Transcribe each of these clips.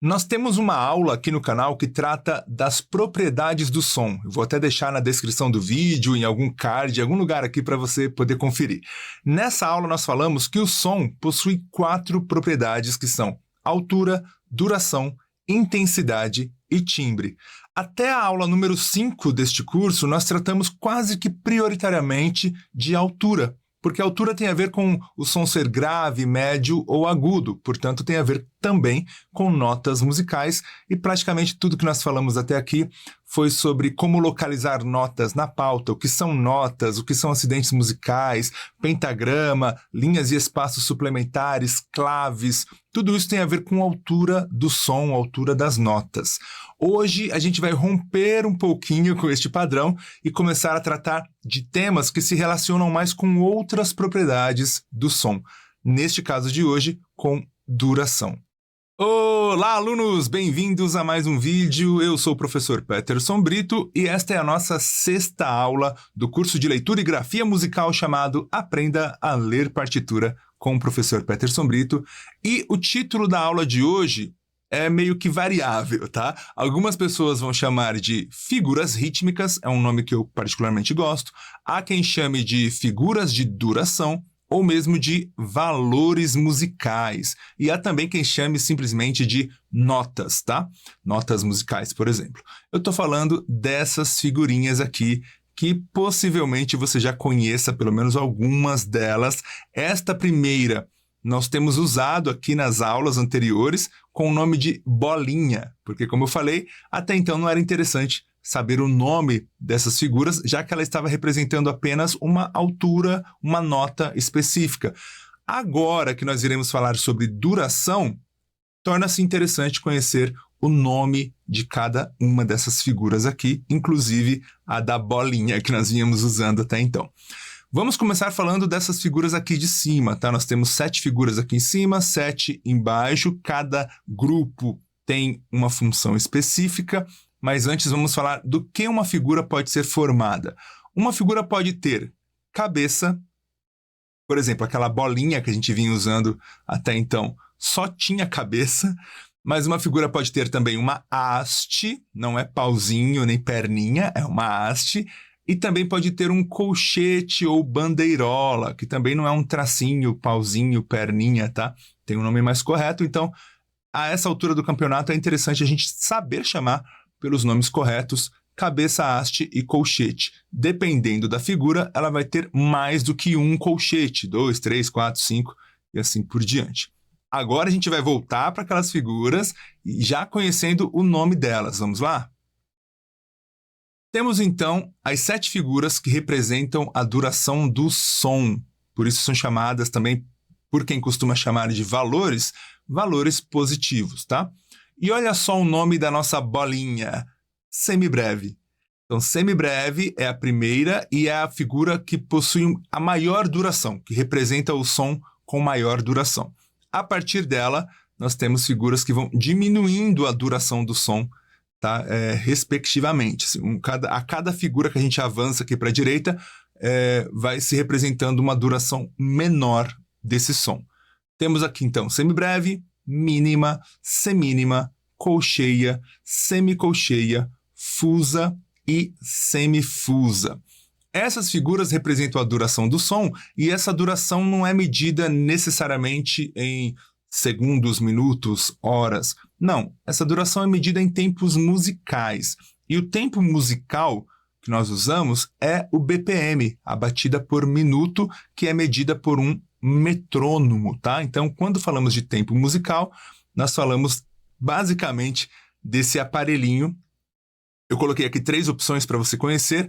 Nós temos uma aula aqui no canal que trata das propriedades do som. Eu vou até deixar na descrição do vídeo, em algum card, em algum lugar aqui para você poder conferir. Nessa aula nós falamos que o som possui 4 propriedades que são altura, duração, intensidade e timbre. Até a aula número 5 deste curso, nós tratamos quase que prioritariamente de altura, porque a altura tem a ver com o som ser grave, médio ou agudo, portanto tem a ver também com notas musicais, e praticamente tudo que nós falamos até aqui foi sobre como localizar notas na pauta, o que são notas, o que são acidentes musicais, pentagrama, linhas e espaços suplementares, claves, tudo isso tem a ver com a altura do som, a altura das notas. Hoje a gente vai romper um pouquinho com este padrão e começar a tratar de temas que se relacionam mais com outras propriedades do som. Neste caso de hoje, com duração. Olá, alunos! Bem-vindos a mais um vídeo. Eu sou o professor Peterson Brito e esta é a nossa 6ª aula do curso de leitura e grafia musical chamado Aprenda a Ler Partitura com o professor Peterson Brito. E o título da aula de hoje é meio que variável, tá? Algumas pessoas vão chamar de figuras rítmicas, é um nome que eu particularmente gosto. Há quem chame de figuras de duração, ou mesmo de valores musicais. E há também quem chame simplesmente de notas, tá? Notas musicais, por exemplo. Eu estou falando dessas figurinhas aqui, que possivelmente você já conheça pelo menos algumas delas. Esta primeira nós temos usado aqui nas aulas anteriores com o nome de bolinha, porque como eu falei, até então não era interessante saber o nome dessas figuras, já que ela estava representando apenas uma altura, uma nota específica. Agora que nós iremos falar sobre duração, torna-se interessante conhecer o nome de cada uma dessas figuras aqui, inclusive a da bolinha que nós vínhamos usando até então. Vamos começar falando dessas figuras aqui de cima, tá? Nós temos 7 figuras aqui em cima, 7 embaixo, cada grupo tem uma função específica, mas antes vamos falar do que uma figura pode ser formada. Uma figura pode ter cabeça, por exemplo, aquela bolinha que a gente vinha usando até então, só tinha cabeça, mas uma figura pode ter também uma haste, não é pauzinho nem perninha, é uma haste, e também pode ter um colchete ou bandeirola, que também não é um tracinho, pauzinho, perninha, tá? Tem um nome mais correto, então a essa altura do campeonato é interessante a gente saber chamar pelos nomes corretos, cabeça, haste e colchete. Dependendo da figura, ela vai ter mais do que um colchete, 2, 3, 4, 5 e assim por diante. Agora a gente vai voltar para aquelas figuras e já conhecendo o nome delas. Vamos lá? Temos então as 7 figuras que representam a duração do som. Por isso são chamadas também, por quem costuma chamar de valores, valores positivos, tá? E olha só o nome da nossa bolinha, semibreve. Então, semibreve é a primeira e é a figura que possui a maior duração, que representa o som com maior duração. A partir dela, nós temos figuras que vão diminuindo a duração do som, tá? Respectivamente. Assim, a cada figura que a gente avança aqui para a direita, vai se representando uma duração menor desse som. Temos aqui, então, semibreve, mínima, semínima, colcheia, semicolcheia, fusa e semifusa. Essas figuras representam a duração do som e essa duração não é medida necessariamente em segundos, minutos, horas. Não, essa duração é medida em tempos musicais. E o tempo musical que nós usamos é o BPM, a batida por minuto, que é medida por um metrônomo, tá? Então, quando falamos de tempo musical, nós falamos basicamente desse aparelhinho. Eu coloquei aqui 3 opções para você conhecer.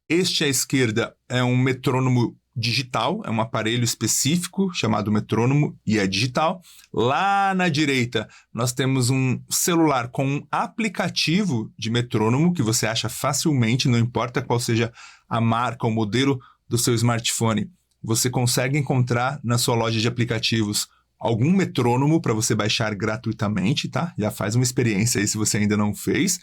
Este à esquerda é um metrônomo digital, é um aparelho específico chamado metrônomo e é digital. Lá na direita, nós temos um celular com um aplicativo de metrônomo que você acha facilmente, não importa qual seja a marca ou modelo do seu smartphone. Você consegue encontrar na sua loja de aplicativos algum metrônomo para você baixar gratuitamente, tá? Já faz uma experiência aí se você ainda não fez.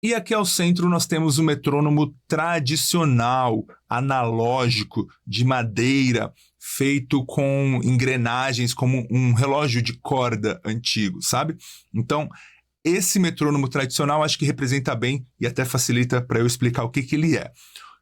E aqui ao centro nós temos o metrônomo tradicional, analógico, de madeira, feito com engrenagens como um relógio de corda antigo, sabe? Então, esse metrônomo tradicional acho que representa bem e até facilita para eu explicar o que ele é.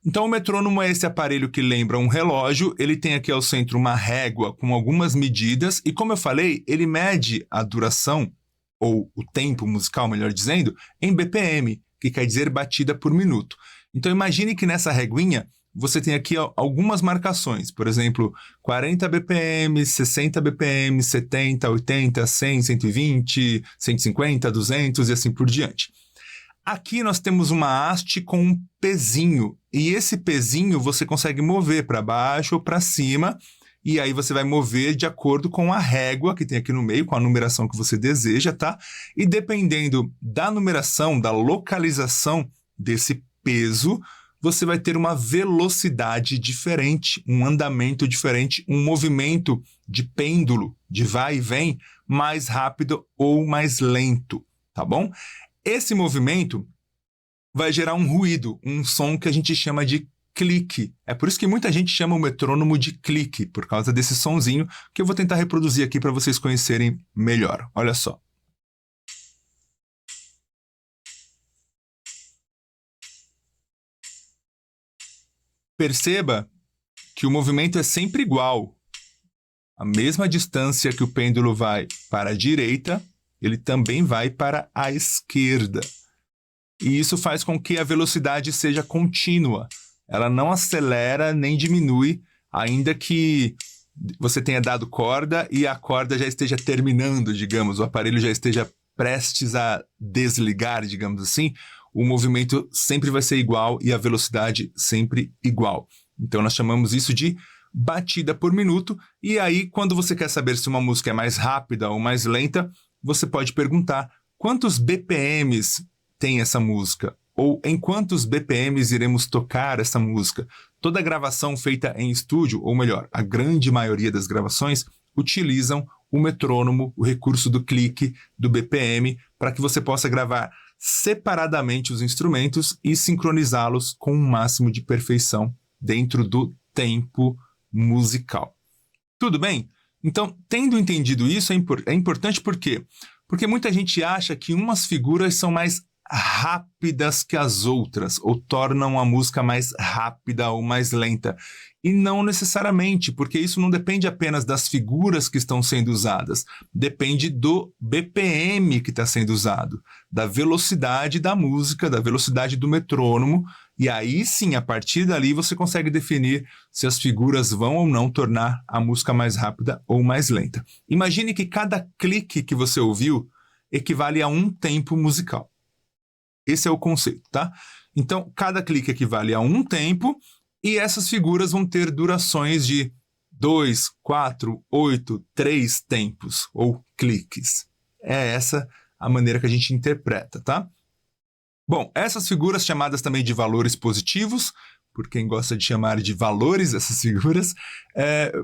Então, o metrônomo é esse aparelho que lembra um relógio, ele tem aqui ao centro uma régua com algumas medidas, e como eu falei, ele mede a duração, ou o tempo musical, melhor dizendo, em BPM, que quer dizer batida por minuto. Então, imagine que nessa reguinha você tem aqui algumas marcações, por exemplo, 40 BPM, 60 BPM, 70, 80, 100, 120, 150, 200 e assim por diante. Aqui nós temos uma haste com um pezinho, e esse pezinho você consegue mover para baixo ou para cima, e aí você vai mover de acordo com a régua que tem aqui no meio, com a numeração que você deseja, tá? E dependendo da numeração, da localização desse peso, você vai ter uma velocidade diferente, um andamento diferente, um movimento de pêndulo, de vai e vem, mais rápido ou mais lento, tá bom? Esse movimento vai gerar um ruído, um som que a gente chama de clique. É por isso que muita gente chama o metrônomo de clique, por causa desse sonzinho que eu vou tentar reproduzir aqui para vocês conhecerem melhor. Olha só. Perceba que o movimento é sempre igual. A mesma distância que o pêndulo vai para a direita, ele também vai para a esquerda. E isso faz com que a velocidade seja contínua. Ela não acelera nem diminui, ainda que você tenha dado corda e a corda já esteja terminando, digamos, o aparelho já esteja prestes a desligar, digamos assim, o movimento sempre vai ser igual e a velocidade sempre igual. Então, nós chamamos isso de batida por minuto. E aí, quando você quer saber se uma música é mais rápida ou mais lenta, você pode perguntar quantos BPMs tem essa música? Ou em quantos BPMs iremos tocar essa música? Toda gravação feita em estúdio, ou melhor, a grande maioria das gravações, utilizam o metrônomo, o recurso do clique, do BPM, para que você possa gravar separadamente os instrumentos e sincronizá-los com o máximo de perfeição dentro do tempo musical. Tudo bem? Então, tendo entendido isso, é importante por quê? Porque muita gente acha que umas figuras são mais rápidas que as outras, ou tornam a música mais rápida ou mais lenta. E não necessariamente, porque isso não depende apenas das figuras que estão sendo usadas, depende do BPM que está sendo usado, da velocidade da música, da velocidade do metrônomo, e aí sim, a partir dali você consegue definir se as figuras vão ou não tornar a música mais rápida ou mais lenta. Imagine que cada clique que você ouviu equivale a um tempo musical. Esse é o conceito, tá? Então, cada clique equivale a um tempo e essas figuras vão ter durações de 2, 4, 8, 3 tempos ou cliques. É essa a maneira que a gente interpreta, tá? Bom, essas figuras chamadas também de valores positivos, por quem gosta de chamar de valores essas figuras,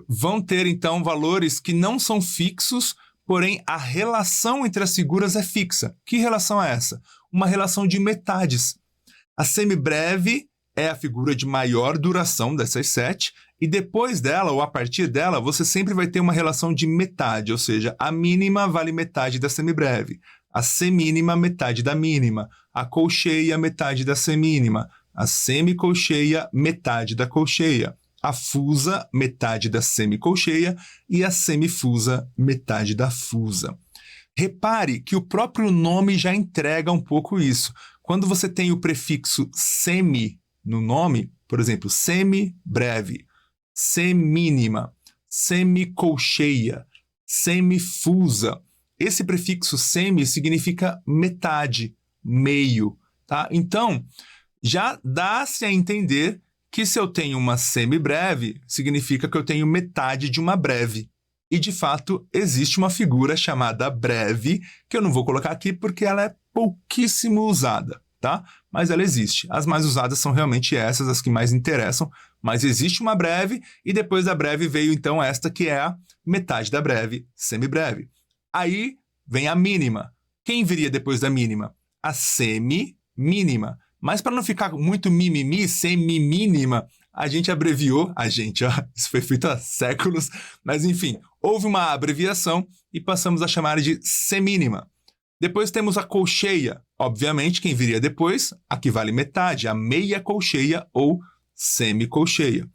vão ter então valores que não são fixos, porém a relação entre as figuras é fixa. Que relação é essa? Uma relação de metades. A semibreve é a figura de maior duração dessas 7, e depois dela, ou a partir dela, você sempre vai ter uma relação de metade, ou seja, a mínima vale metade da semibreve, a semínima metade da mínima, a colcheia metade da semínima, a semicolcheia metade da colcheia, a fusa metade da semicolcheia e a semifusa metade da fusa. Repare que o próprio nome já entrega um pouco isso. Quando você tem o prefixo semi no nome, por exemplo, semibreve, semínima, semicolcheia, semifusa, esse prefixo semi significa metade, meio, tá? Então, já dá-se a entender que se eu tenho uma semibreve, significa que eu tenho metade de uma breve. E, de fato, existe uma figura chamada breve, que eu não vou colocar aqui porque ela é pouquíssimo usada, tá? Mas ela existe. As mais usadas são realmente essas, as que mais interessam, mas existe uma breve, e depois da breve veio, então, esta que é a metade da breve, semibreve. Aí vem a mínima. Quem viria depois da mínima? A semi-mínima. Mas para não ficar muito mimimi, semi-mínima, a gente abreviou, isso foi feito há séculos, mas enfim, houve uma abreviação e passamos a chamar de semínima. Depois temos a colcheia. Obviamente, quem viria depois, a que vale metade, a meia colcheia ou semicolcheia.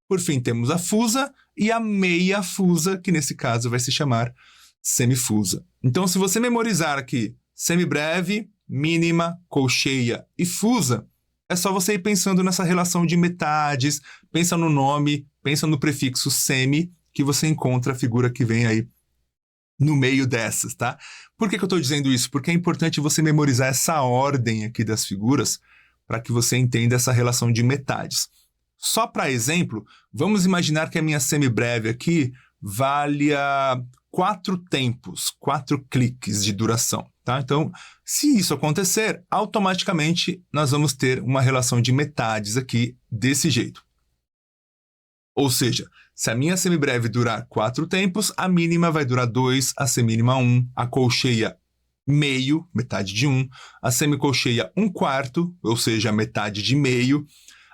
Por fim, temos a fusa e a meia fusa, que nesse caso vai se chamar semifusa. Então, se você memorizar aqui semibreve, mínima, colcheia e fusa, é só você ir pensando nessa relação de metades, pensa no nome, pensa no prefixo semi, que você encontra a figura que vem aí no meio dessas, tá? Por que eu estou dizendo isso? Porque é importante você memorizar essa ordem aqui das figuras para que você entenda essa relação de metades. Só para exemplo, vamos imaginar que a minha semibreve aqui valha 4 tempos, 4 cliques de duração, tá? Então, se isso acontecer, automaticamente nós vamos ter uma relação de metades aqui desse jeito. Ou seja, se a minha semibreve durar 4 tempos, a mínima vai durar 2, a semínima 1, a colcheia meio, metade de 1, a semicolcheia 1/4, ou seja, a metade de meio,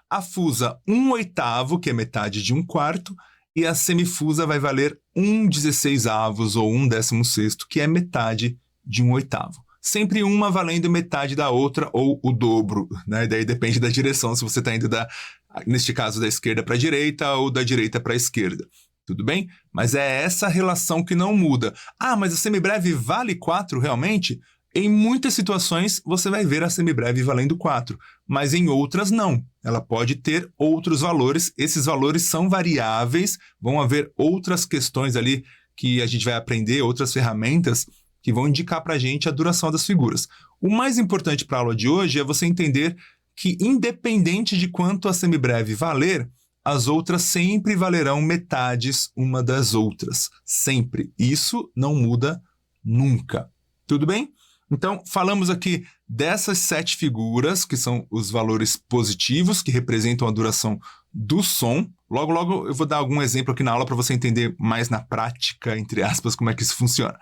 a fusa 1/8, que é metade de 1/4, e a semifusa vai valer 1/16 ou 1/16, que é metade de 1/8. Sempre uma valendo metade da outra ou o dobro, né? Daí depende da direção, se você está indo neste caso, da esquerda para a direita ou da direita para a esquerda. Tudo bem? Mas é essa relação que não muda. Ah, mas a semibreve vale 4 realmente? Em muitas situações, você vai ver a semibreve valendo 4, mas em outras não. Ela pode ter outros valores, esses valores são variáveis, vão haver outras questões ali que a gente vai aprender, outras ferramentas que vão indicar para a gente a duração das figuras. O mais importante para a aula de hoje é você entender que, independente de quanto a semibreve valer, as outras sempre valerão metades uma das outras. Sempre. Isso não muda nunca. Tudo bem? Então, falamos aqui dessas 7 figuras, que são os valores positivos, que representam a duração do som. Logo, logo eu vou dar algum exemplo aqui na aula para você entender mais na prática, entre aspas, como é que isso funciona.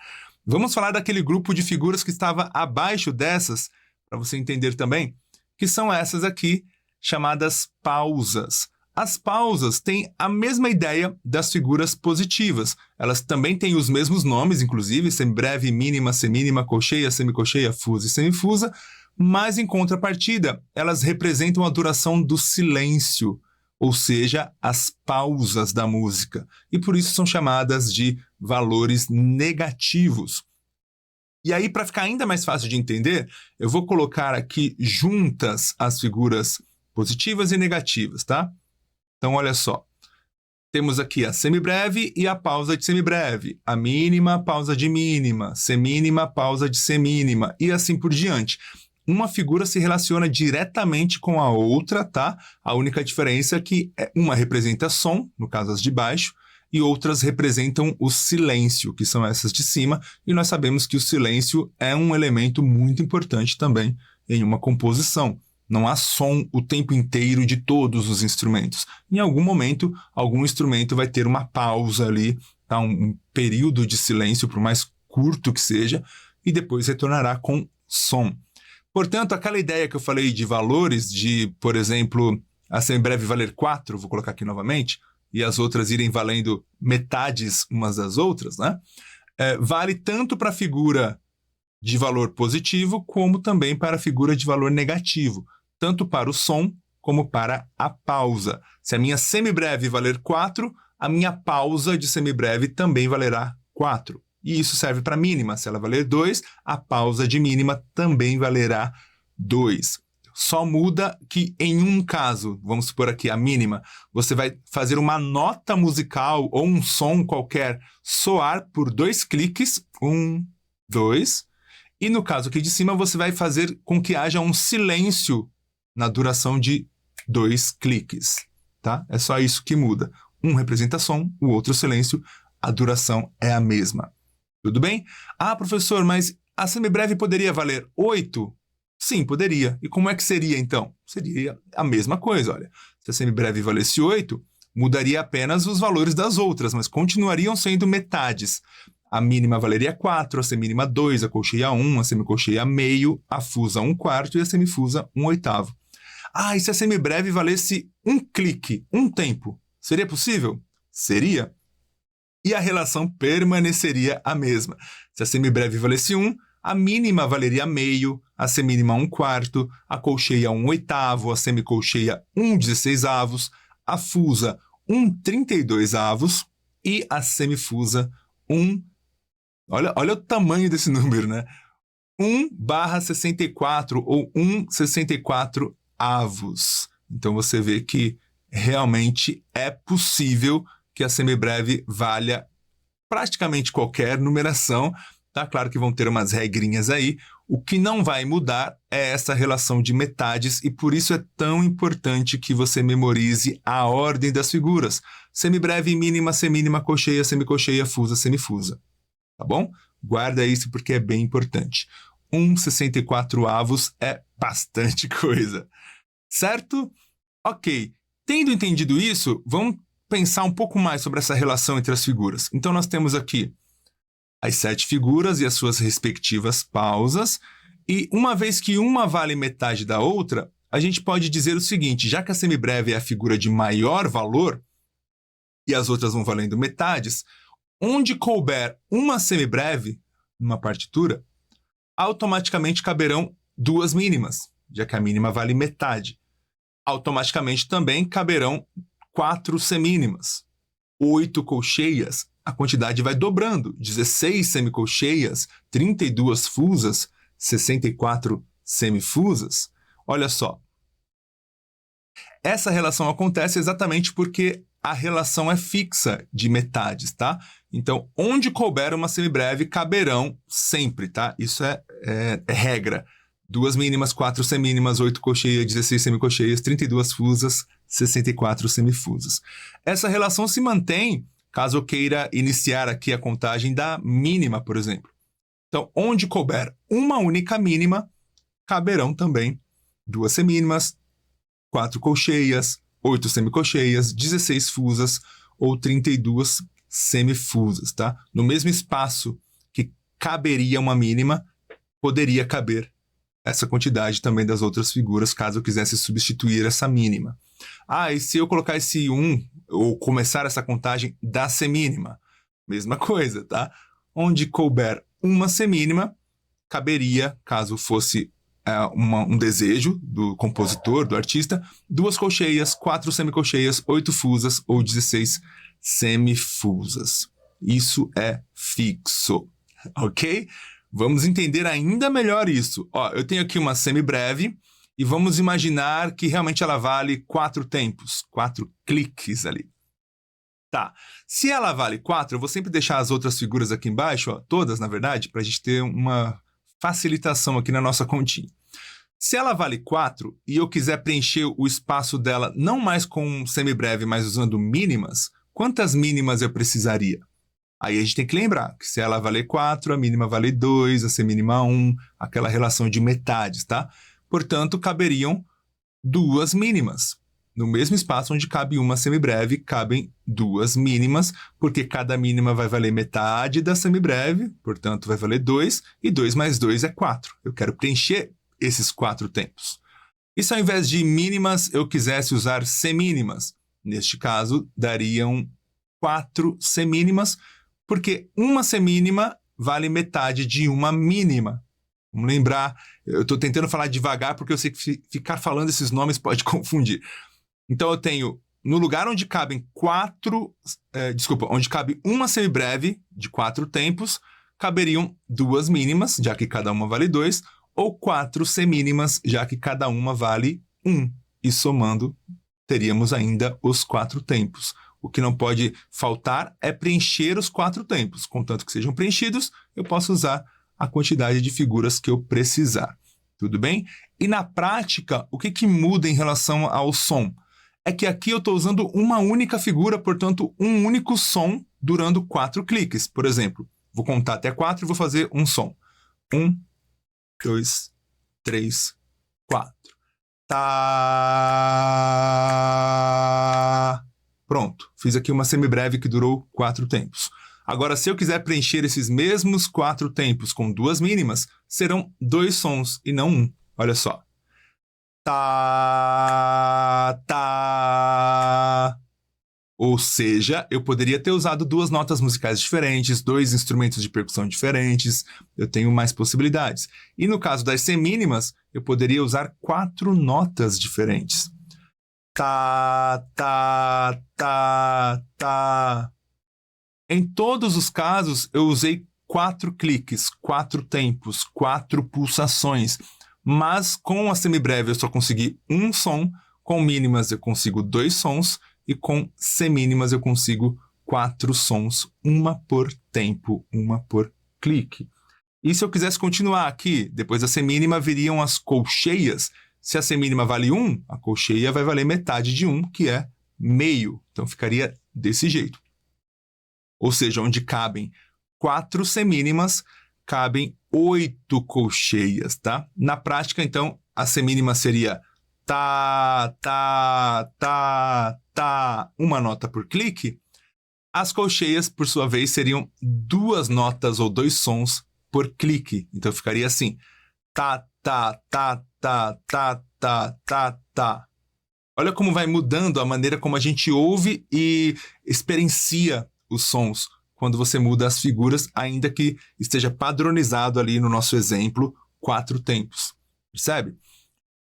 Vamos falar daquele grupo de figuras que estava abaixo dessas, para você entender também, que são essas aqui, chamadas pausas. As pausas têm a mesma ideia das figuras positivas. Elas também têm os mesmos nomes, inclusive, semibreve, mínima, semínima, colcheia, semicolcheia, fusa e semifusa, mas em contrapartida, elas representam a duração do silêncio, ou seja, as pausas da música, e por isso são chamadas de valores negativos. E aí, para ficar ainda mais fácil de entender, eu vou colocar aqui juntas as figuras positivas e negativas, tá? Então, olha só. Temos aqui a semibreve e a pausa de semibreve, a mínima, pausa de mínima, semínima, pausa de semínima, e assim por diante. Uma figura se relaciona diretamente com a outra, tá? A única diferença é que uma representa som, no caso as de baixo, e outras representam o silêncio, que são essas de cima, e nós sabemos que o silêncio é um elemento muito importante também em uma composição. Não há som o tempo inteiro de todos os instrumentos. Em algum momento, algum instrumento vai ter uma pausa ali, tá? Um período de silêncio, por mais curto que seja, e depois retornará com som. Portanto, aquela ideia que eu falei de valores, de, por exemplo, a semibreve valer 4, vou colocar aqui novamente, e as outras irem valendo metades umas das outras, né? Vale tanto para a figura de valor positivo, como também para a figura de valor negativo, tanto para o som como para a pausa. Se a minha semibreve valer 4, a minha pausa de semibreve também valerá 4. E isso serve para a mínima. Se ela valer 2, a pausa de mínima também valerá 2. Só muda que em um caso, vamos supor aqui a mínima, você vai fazer uma nota musical ou um som qualquer soar por 2 cliques, 1, 2, e no caso aqui de cima você vai fazer com que haja um silêncio na duração de 2 cliques, tá? É só isso que muda. Um representa som, o outro silêncio, a duração é a mesma. Tudo bem? Ah, professor, mas a semibreve poderia valer 8? Sim, poderia. E como é que seria, então? Seria a mesma coisa, olha. Se a semibreve valesse 8, mudaria apenas os valores das outras, mas continuariam sendo metades. A mínima valeria 4, a semínima 2, a colcheia 1, a semicolcheia meio, a fusa 1/4 e a semifusa 1/8. Ah, e se a semibreve valesse 1 clique, 1 tempo? Seria possível? Seria. E a relação permaneceria a mesma. Se a semibreve valesse 1, A mínima valeria meio, a semínima 1/4, a colcheia 1/8, a semicolcheia 1/16, a fusa 1/32 e a semifusa 1... Olha o tamanho desse número, né? 1/64 ou 1/64 avos. Então você vê que realmente é possível que a semibreve valha praticamente qualquer numeração. Tá claro que vão ter umas regrinhas aí. O que não vai mudar é essa relação de metades e por isso é tão importante que você memorize a ordem das figuras. Semibreve, mínima, semínima, colcheia, semicolcheia, fusa, semifusa. Tá bom? Guarda isso porque é bem importante. 1/64 avos é bastante coisa. Certo? Ok. Tendo entendido isso, vamos pensar um pouco mais sobre essa relação entre as figuras. Então nós temos aqui as 7 figuras e as suas respectivas pausas. E uma vez que uma vale metade da outra, a gente pode dizer o seguinte, já que a semibreve é a figura de maior valor e as outras vão valendo metades, onde couber uma semibreve, numa partitura, automaticamente caberão 2 mínimas, já que a mínima vale metade. Automaticamente também caberão 4 semínimas, 8 colcheias, a quantidade vai dobrando, 16 semicolcheias, 32 fusas, 64 semifusas. Olha só, essa relação acontece exatamente porque a relação é fixa de metades, tá? Então, onde couber uma semibreve, caberão sempre, tá? Isso é regra. 2 mínimas, 4 semínimas, 8 colcheias, 16 semicolcheias, 32 fusas, 64 semifusas. Essa relação se mantém caso eu queira iniciar aqui a contagem da mínima, por exemplo. Então, onde couber uma única mínima, caberão também 2 semínimas, 4 colcheias, 8 semicolcheias, 16 fusas ou 32 semifusas, tá? No mesmo espaço que caberia uma mínima, poderia caber essa quantidade também das outras figuras, caso eu quisesse substituir essa mínima. Ah, e se eu colocar esse 1, ou começar essa contagem da semínima? Mesma coisa, tá? Onde couber uma semínima, caberia, caso fosse um desejo do compositor, do artista, 2 colcheias, 4 semicolcheias, 8 fusas ou 16 semifusas. Isso é fixo, ok? Vamos entender ainda melhor isso. Ó, eu tenho aqui uma semibreve e vamos imaginar que realmente ela vale 4 tempos, 4 cliques ali. Tá, se ela vale 4, eu vou sempre deixar as outras figuras aqui embaixo, ó, todas na verdade, para a gente ter uma facilitação aqui na nossa continha. Se ela vale 4 e eu quiser preencher o espaço dela não mais com semibreve, mas usando mínimas, quantas mínimas eu precisaria? Aí a gente tem que lembrar que se ela valer 4, a mínima vale 2, a semínima 1, aquela relação de metades, tá? Portanto, caberiam 2 mínimas. No mesmo espaço onde cabe uma semibreve, cabem 2 mínimas, porque cada mínima vai valer metade da semibreve, portanto vai valer 2, e 2 mais 2 é 4. Eu quero preencher esses 4 tempos. E se ao invés de mínimas eu quisesse usar semínimas? Neste caso, dariam 4 semínimas, porque uma semínima vale metade de uma mínima. Vamos lembrar, eu estou tentando falar devagar porque eu sei que ficar falando esses nomes pode confundir. Então eu tenho, no lugar onde cabem onde cabe uma semibreve de 4 tempos, caberiam 2 mínimas, já que cada uma vale 2, ou 4 semínimas, já que cada uma vale 1. E somando, teríamos ainda os 4 tempos. O que não pode faltar é preencher os 4 tempos. Contanto que sejam preenchidos, eu posso usar a quantidade de figuras que eu precisar. Tudo bem? E na prática, o que muda em relação ao som? É que aqui eu estou usando uma única figura, portanto, um único som durando 4 cliques. Por exemplo, vou contar até 4 e vou fazer um som. 1, 2, 3, 4. Tá. Pronto, fiz aqui uma semibreve que durou 4 tempos. Agora, se eu quiser preencher esses mesmos 4 tempos com 2 mínimas, serão 2 sons e não 1. Olha só. Tá, tá. Ou seja, eu poderia ter usado duas notas musicais diferentes, dois instrumentos de percussão diferentes, eu tenho mais possibilidades. E no caso das semínimas, eu poderia usar 4 notas diferentes. Tá, tá, tá, tá. Em todos os casos, eu usei 4 cliques, 4 tempos, 4 pulsações. Mas com a semibreve eu só consegui um som, com mínimas eu consigo 2 sons, e com semínimas eu consigo 4 sons, uma por tempo, uma por clique. E se eu quisesse continuar aqui, depois da semínima viriam as colcheias. Se a semínima vale 1, a colcheia vai valer metade de 1, que é meio. Então ficaria desse jeito. Ou seja, onde cabem 4 semínimas, cabem 8 colcheias, tá? Na prática, então, a semínima seria tá, tá, tá, tá, uma nota por clique. As colcheias, por sua vez, seriam 2 notas ou 2 sons por clique. Então ficaria assim: tá, tá, tá, tá, tá, tá, tá, tá. Olha como vai mudando a maneira como a gente ouve e experiencia os sons quando você muda as figuras, ainda que esteja padronizado ali no nosso exemplo 4 tempos. Percebe?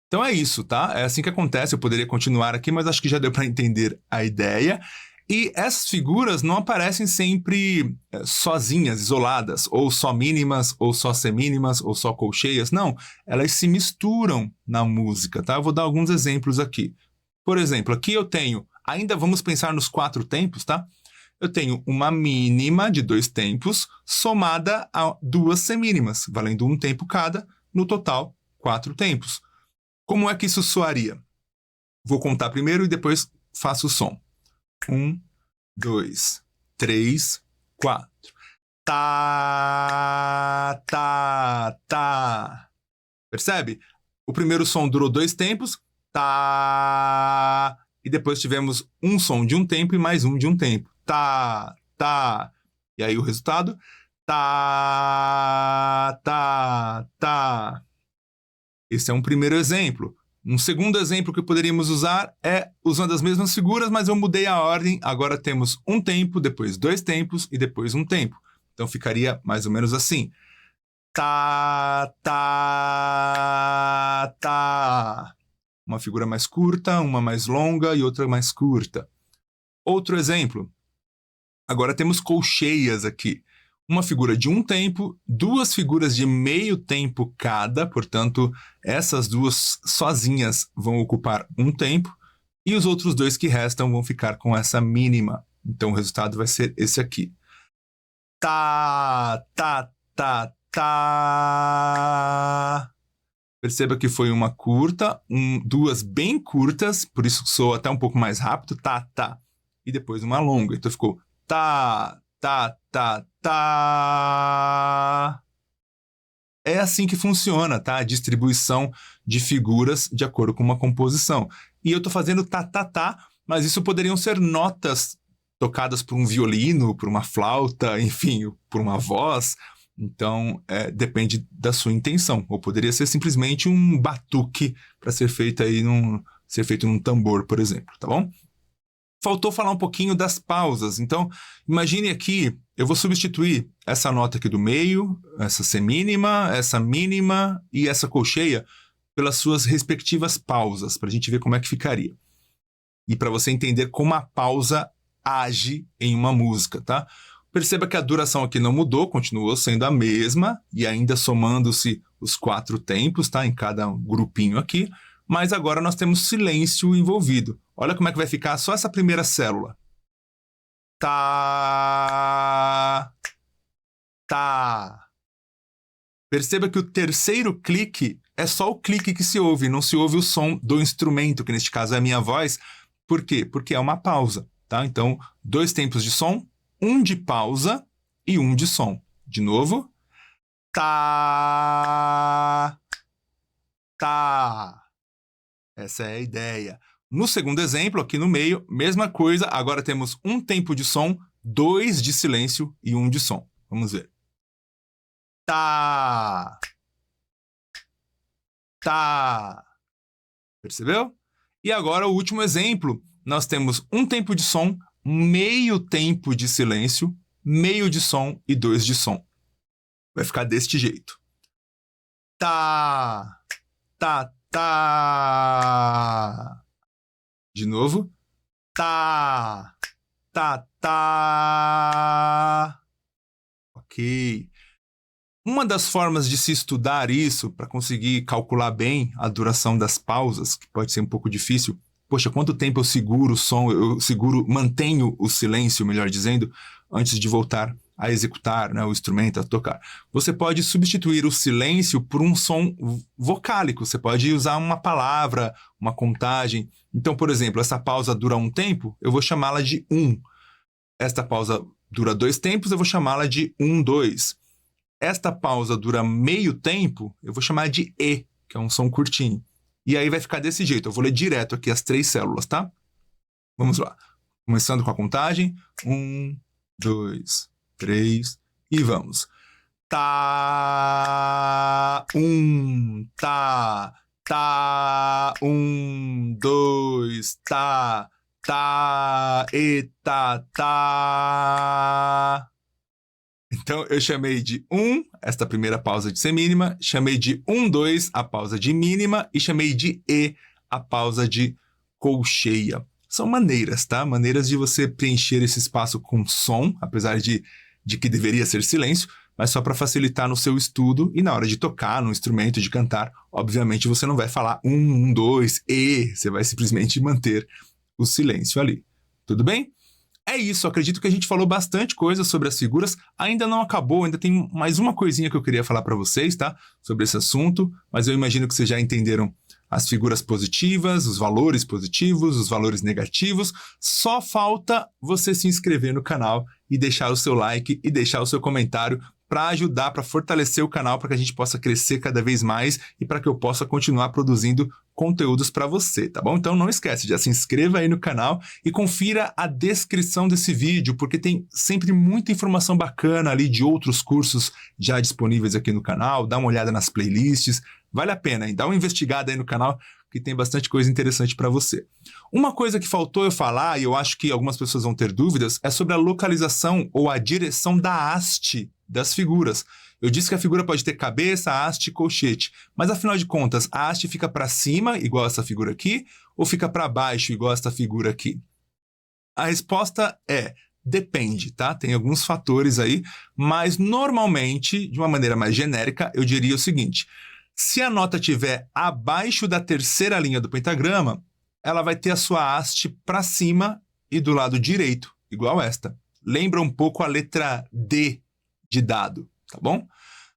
Então é isso, tá? É assim que acontece. Eu poderia continuar aqui, mas acho que já deu para entender a ideia. E essas figuras não aparecem sempre sozinhas, isoladas, ou só mínimas, ou só semínimas, ou só colcheias. Não, elas se misturam na música, tá? Eu vou dar alguns exemplos aqui. Por exemplo, aqui eu tenho, ainda vamos pensar nos 4 tempos, tá? Eu tenho uma mínima de 2 tempos somada a 2 semínimas, valendo 1 tempo cada, no total 4 tempos. Como é que isso soaria? Vou contar primeiro e depois faço o som. 1, 2, 3, 4. Tá, tá, tá. Percebe? O primeiro som durou 2 tempos, tá. E depois tivemos um som de um tempo e mais um de um tempo. Tá, tá. E aí o resultado? Tá, tá, tá. Esse é um primeiro exemplo. Um segundo exemplo que poderíamos usar é usando as mesmas figuras, mas eu mudei a ordem. Agora temos um tempo, depois 2 tempos e depois um tempo. Então ficaria mais ou menos assim. Tá, tá, tá. Uma figura mais curta, uma mais longa e outra mais curta. Outro exemplo. Agora temos colcheias aqui. Uma figura de um tempo, 2 figuras de meio tempo cada, portanto, essas 2 sozinhas vão ocupar um tempo, e os outros 2 que restam vão ficar com essa mínima. Então o resultado vai ser esse aqui. Tá, tá, tá, tá. Perceba que foi uma curta, 2 bem curtas, por isso soa até um pouco mais rápido, tá, tá. E depois uma longa, então ficou tá, tá, tá, tá. É assim que funciona, tá? A distribuição de figuras de acordo com uma composição. E eu estou fazendo tá, tá, tá, mas isso poderiam ser notas tocadas por um violino, por uma flauta, enfim, por uma voz. Então, depende da sua intenção. Ou poderia ser simplesmente um batuque para ser feito num tambor, por exemplo, tá bom? Faltou falar um pouquinho das pausas. Então, imagine aqui, eu vou substituir essa nota aqui do meio, essa semínima, essa mínima e essa colcheia pelas suas respectivas pausas, para a gente ver como é que ficaria. E para você entender como a pausa age em uma música, tá? Perceba que a duração aqui não mudou, continuou sendo a mesma, e ainda somando-se os 4 tempos, tá? Em cada grupinho aqui. Mas agora nós temos silêncio envolvido. Olha como é que vai ficar só essa primeira célula. Tá. Tá. Perceba que o terceiro clique é só o clique que se ouve, não se ouve o som do instrumento, que neste caso é a minha voz. Por quê? Porque é uma pausa, tá? Então, 2 tempos de som, 1 de pausa e 1 de som. De novo. Tá. Tá. Essa é a ideia. No segundo exemplo, aqui no meio, mesma coisa. Agora temos 1 tempo de som, 2 de silêncio e 1 de som. Vamos ver. Tá. Tá. Percebeu? E agora o último exemplo. Nós temos 1 tempo de som, meio tempo de silêncio, meio de som e 2 de som. Vai ficar deste jeito. Tá, tá, tá. De novo. Tá, tá, tá. Ok. Uma das formas de se estudar isso, para conseguir calcular bem a duração das pausas, que pode ser um pouco difícil. Poxa, quanto tempo eu seguro o som, mantenho o silêncio, melhor dizendo, antes de voltar a executar, né, o instrumento, a tocar. Você pode substituir o silêncio por um som vocálico. Você pode usar uma palavra, uma contagem. Então, por exemplo, essa pausa dura um tempo, eu vou chamá-la de 1. Esta pausa dura 2 tempos, eu vou chamá-la de 1, 2. Esta pausa dura meio tempo, eu vou chamar de E, que é um som curtinho. E aí vai ficar desse jeito. Eu vou ler direto aqui as 3 células, tá? Vamos lá. Começando com a contagem. 1, 2, 3 e vamos. Tá, 1, tá, 1, 2, tá, e tá. Então, eu chamei de 1, esta primeira pausa de semínima, chamei de 1, 2, a pausa de mínima, e chamei de E, a pausa de colcheia. São maneiras, tá? Maneiras de você preencher esse espaço com som, apesar de que deveria ser silêncio, mas só para facilitar no seu estudo e na hora de tocar no instrumento, de cantar, obviamente você não vai falar 1, 1, 2, E, você vai simplesmente manter o silêncio ali. Tudo bem? É isso, acredito que a gente falou bastante coisa sobre as figuras, ainda não acabou, ainda tem mais uma coisinha que eu queria falar para vocês, tá? Sobre esse assunto, mas eu imagino que vocês já entenderam as figuras positivas, os valores positivos, os valores negativos. Só falta você se inscrever no canal e deixar o seu like e deixar o seu comentário para ajudar, para fortalecer o canal, para que a gente possa crescer cada vez mais e para que eu possa continuar produzindo conteúdos para você, tá bom? Então não esquece, já se inscreva aí no canal e confira a descrição desse vídeo, porque tem sempre muita informação bacana ali de outros cursos já disponíveis aqui no canal. Dá uma olhada nas playlists, vale a pena, hein? Dá uma investigada aí no canal, que tem bastante coisa interessante para você. Uma coisa que faltou eu falar, e eu acho que algumas pessoas vão ter dúvidas, é sobre a localização ou a direção da haste das figuras. Eu disse que a figura pode ter cabeça, haste e colchete, mas afinal de contas, a haste fica para cima, igual essa figura aqui, ou fica para baixo, igual essa figura aqui? A resposta é: depende, tá? Tem alguns fatores aí, mas normalmente, de uma maneira mais genérica, eu diria o seguinte: se a nota estiver abaixo da terceira linha do pentagrama, ela vai ter a sua haste para cima e do lado direito, igual esta. Lembra um pouco a letra D de dado, tá bom?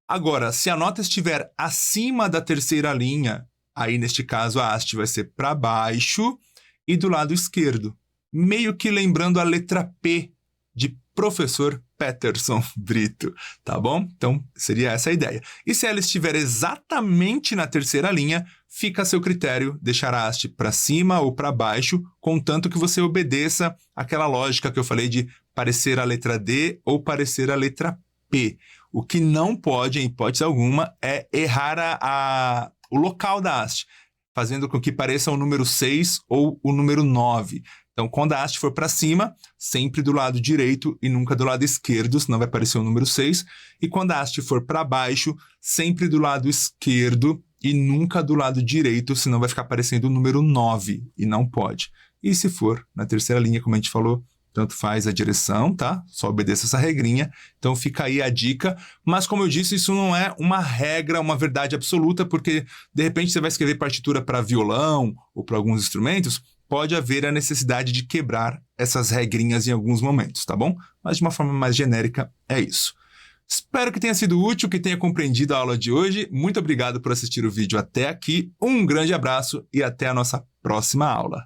Agora, se a nota estiver acima da terceira linha, aí neste caso a haste vai ser para baixo e do lado esquerdo, meio que lembrando a letra P de Professor Peterson Brito, tá bom? Então, seria essa a ideia. E se ela estiver exatamente na terceira linha, fica a seu critério deixar a haste para cima ou para baixo, contanto que você obedeça aquela lógica que eu falei de parecer a letra D ou parecer a letra P. O que não pode, em hipótese alguma, é errar o local da haste, fazendo com que pareça o número 6 ou o número 9. Então, quando a haste for para cima, sempre do lado direito e nunca do lado esquerdo, senão vai aparecer o número 6. E quando a haste for para baixo, sempre do lado esquerdo e nunca do lado direito, senão vai ficar aparecendo o número 9 e não pode. E se for na terceira linha, como a gente falou, tanto faz a direção, tá? Só obedeça essa regrinha. Então fica aí a dica. Mas como eu disse, isso não é uma regra, uma verdade absoluta, porque de repente você vai escrever partitura para violão ou para alguns instrumentos, pode haver a necessidade de quebrar essas regrinhas em alguns momentos, tá bom? Mas de uma forma mais genérica, é isso. Espero que tenha sido útil, que tenha compreendido a aula de hoje. Muito obrigado por assistir o vídeo até aqui. Um grande abraço e até a nossa próxima aula.